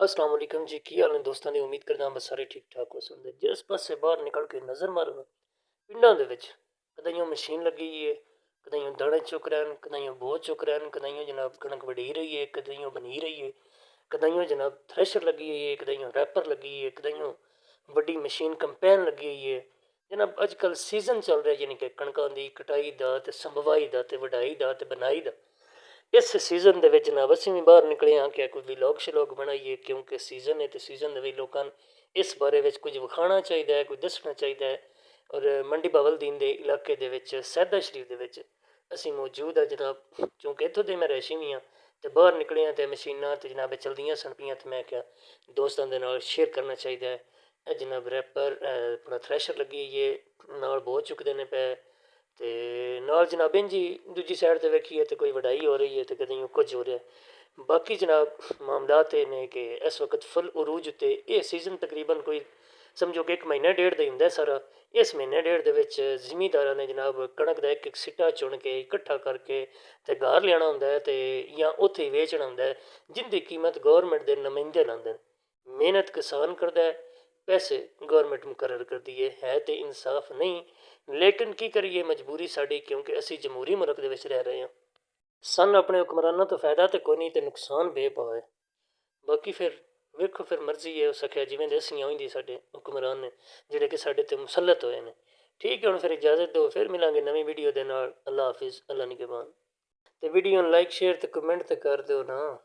अस्सलाम वालेकुम जी, की हाल ने ਦੋਸਤਾਂ ਦੀ ਉਮੀਦ ਕਰਦਾ ਹਾਂ ਬਸ ਸਾਰੇ ਠੀਕ ਠਾਕ ਹੋ ਸੁਣਦੇ ਜਿਸ ਪਾਸੇ ਬਾਹਰ ਨਿਕਲ ਕੇ ਨਜ਼ਰ ਮਾਰੋ ਪਿੰਡਾਂ ਦੇ ਵਿੱਚ ਕਦਾਈਓ ਮਸ਼ੀਨ ਲੱਗੀ ਹੈ, ਕਦਾਈਓ ਦਾਣੇ ਚੁੱਕ ਰਹਿਣ, ਕਦਾਈਓ ਬੋਝ ਚੁੱਕ ਰਹਿਣ, ਕਦਾਈਓ ਜਨਾਬ ਕਣਕ ਵਢੀ ਰਹੀ ਹੈ, ਕਦਾਈਓ ਬਣੀ ਰਹੀ ਹੈ, ਕਦਾਈਓ ਜਨਾਬ ਥ੍ਰੈਸ਼ਰ ਲੱਗੀ ਹੋਈ ਹੈ, ਕਦਾਈਓ ਰੈਪਰ ਲੱਗੀ ਹੈ, ਕਦਾਈਓ ਵੱਡੀ ਮਸ਼ੀਨ ਕੰਪੈਨ ਲੱਗੀ ਹੋਈ ਹੈ। ਜਨਾਬ ਅੱਜ ਕੱਲ੍ਹ ਸੀਜ਼ਨ ਚੱਲ ਰਿਹਾ ਯਾਨੀ ਕਿ ਕਣਕਾਂ ਦੀ ਕਟਾਈ ਦਾ ਤੇ ਸੰਭਵਾਈ ਦਾ ਤੇ ਵਢਾਈ ਦਾ ਤੇ ਬਣਾਈ ਦਾ। ਇਸ ਸੀਜ਼ਨ ਦੇ ਵਿੱਚ ਜਨਾਬ ਅਸੀਂ ਵੀ ਬਾਹਰ ਨਿਕਲੇ ਹਾਂ ਕਿ ਕੋਈ ਵਲੋਗ ਸ਼ਲੋਗ ਬਣਾਈਏ ਕਿਉਂਕਿ ਸੀਜ਼ਨ ਹੈ ਤੇ ਸੀਜ਼ਨ ਦੇ ਵਿੱਚ ਲੋਕਾਂ ਨੂੰ ਇਸ ਬਾਰੇ ਵਿੱਚ ਕੁਝ ਵਿਖਾਉਣਾ ਚਾਹੀਦਾ ਹੈ, ਕੁਝ ਦੱਸਣਾ ਚਾਹੀਦਾ ਹੈ। ਔਰ ਮੰਡੀ ਬਹਾਵਲਦੀਨ ਦੇ ਇਲਾਕੇ ਦੇ ਵਿੱਚ ਸੈਦਾ ਸ਼ਰੀਫ ਦੇ ਵਿੱਚ ਅਸੀਂ ਮੌਜੂਦ ਹਾਂ ਜਨਾਬ, ਕਿਉਂਕਿ ਇੱਥੋਂ ਦੇ ਮੈਂ ਰਹਿਸ਼ੀ ਵੀ ਹਾਂ ਅਤੇ ਬਾਹਰ ਨਿਕਲੇ ਹਾਂ ਅਤੇ ਮਸ਼ੀਨਾਂ ਅਤੇ ਜਨਾਬ ਚਲਦੀਆਂ ਸਨ ਪਈਆਂ ਅਤੇ ਮੈਂ ਕਿਹਾ ਦੋਸਤਾਂ ਦੇ ਨਾਲ ਸ਼ੇਅਰ ਕਰਨਾ ਚਾਹੀਦਾ ਹੈ। ਇਹ ਜਨਾਬ ਰੈਪਰ ਆਪਣਾ ਥ੍ਰੈਸ਼ਰ ਲੱਗੀ ਹੋਈ ਹੈ, ਨਾਲ ਬਹੁਤ ਚੁੱਕਦੇ ਨੇ ਪਏ ਅਤੇ ਨਾਲ ਜਨਾਬ ਇੰਝ ਹੀ ਦੂਜੀ ਸਾਈਡ 'ਤੇ ਵੇਖੀਏ ਤਾਂ ਕੋਈ ਵਢਾਈ ਹੋ ਰਹੀ ਹੈ ਅਤੇ ਕਦੇ ਕੁਝ ਹੋ ਰਿਹਾ। ਬਾਕੀ ਜਨਾਬ ਮਾਮਲਾਤ ਇਹ ਨੇ ਕਿ ਇਸ ਵਕਤ ਫੁੱਲ ਉਰੂਜ ਉੱਤੇ ਇਹ ਸੀਜ਼ਨ ਤਕਰੀਬਨ ਕੋਈ ਸਮਝੋ ਕਿ 1 ਮਹੀਨਾ ਡੇਢ ਦਾ ਹੀ ਹੁੰਦਾ ਸਾਰਾ। ਇਸ ਮਹੀਨੇ ਡੇਢ ਦੇ ਵਿੱਚ ਜ਼ਿਮੀਂਦਾਰਾਂ ਨੇ ਜਨਾਬ ਕਣਕ ਦਾ ਇੱਕ ਇੱਕ ਸਿੱਟਾ ਚੁਣ ਕੇ ਇਕੱਠਾ ਕਰਕੇ ਅਤੇ ਘਰ ਲਿਆਉਣਾ ਹੁੰਦਾ ਹੈ ਅਤੇ ਜਾਂ ਉੱਥੇ ਹੀ ਵੇਚਣਾ ਹੁੰਦਾ ਹੈ, ਜਿਹਦੀ ਕੀਮਤ ਗੌਰਮੈਂਟ ਦੇ ਨੁਮਾਇੰਦੇ ਲਾਉਂਦੇ ਨੇ। ਮਿਹਨਤ ਕਿਸਾਨ ਕਰਦਾ ਹੈ, ਪੈਸੇ ਗੌਰਮੈਂਟ ਮੁਕਰਰ ਕਰਦੀ ਹੈ ਤੇ ਇਨਸਾਫ ਨਹੀਂ। ਲੇਕਿਨ ਕੀ ਕਰੀਏ, ਮਜਬੂਰੀ ਸਾਡੀ, ਕਿਉਂਕਿ ਅਸੀਂ ਜਮਹੂਰੀ ਮੁਲਕ ਦੇ ਵਿੱਚ ਰਹਿ ਰਹੇ ਹਾਂ। ਸਾਨੂੰ ਆਪਣੇ ਹੁਕਮਰਾਨਾਂ ਤੋਂ ਫਾਇਦਾ ਤਾਂ ਕੋਈ ਨਹੀਂ ਅਤੇ ਨੁਕਸਾਨ ਬੇਪਾਅ ਹੈ। ਬਾਕੀ ਫਿਰ ਵੇਖੋ, ਫਿਰ ਮਰਜ਼ੀ ਹੈ, ਹੋ ਸਕਿਆ ਜਿਵੇਂ ਦੇ ਅਸੀਂ ਆਉਂਦੀ ਸਾਡੇ ਹੁਕਮਰਾਨ ਨੇ ਜਿਹੜੇ ਕਿ ਸਾਡੇ 'ਤੇ ਮੁਸੱਲਤ ਹੋਏ ਨੇ। ਠੀਕ ਹੈ, ਹੁਣ ਫਿਰ ਇਜਾਜ਼ਤ ਦਿਓ, ਫਿਰ ਮਿਲਾਂਗੇ ਨਵੀਂ ਵੀਡੀਓ ਦੇ ਨਾਲ। ਅੱਲਾ ਹਾਫਿਜ਼, ਅੱਲਾ ਨਿਗਹਿਬਾਨ। ਅਤੇ ਵੀਡੀਓ ਨੂੰ ਲਾਈਕ ਸ਼ੇਅਰ ਅਤੇ ਕਮੈਂਟ ਤਾਂ ਕਰ ਦਿਓ ਨਾ।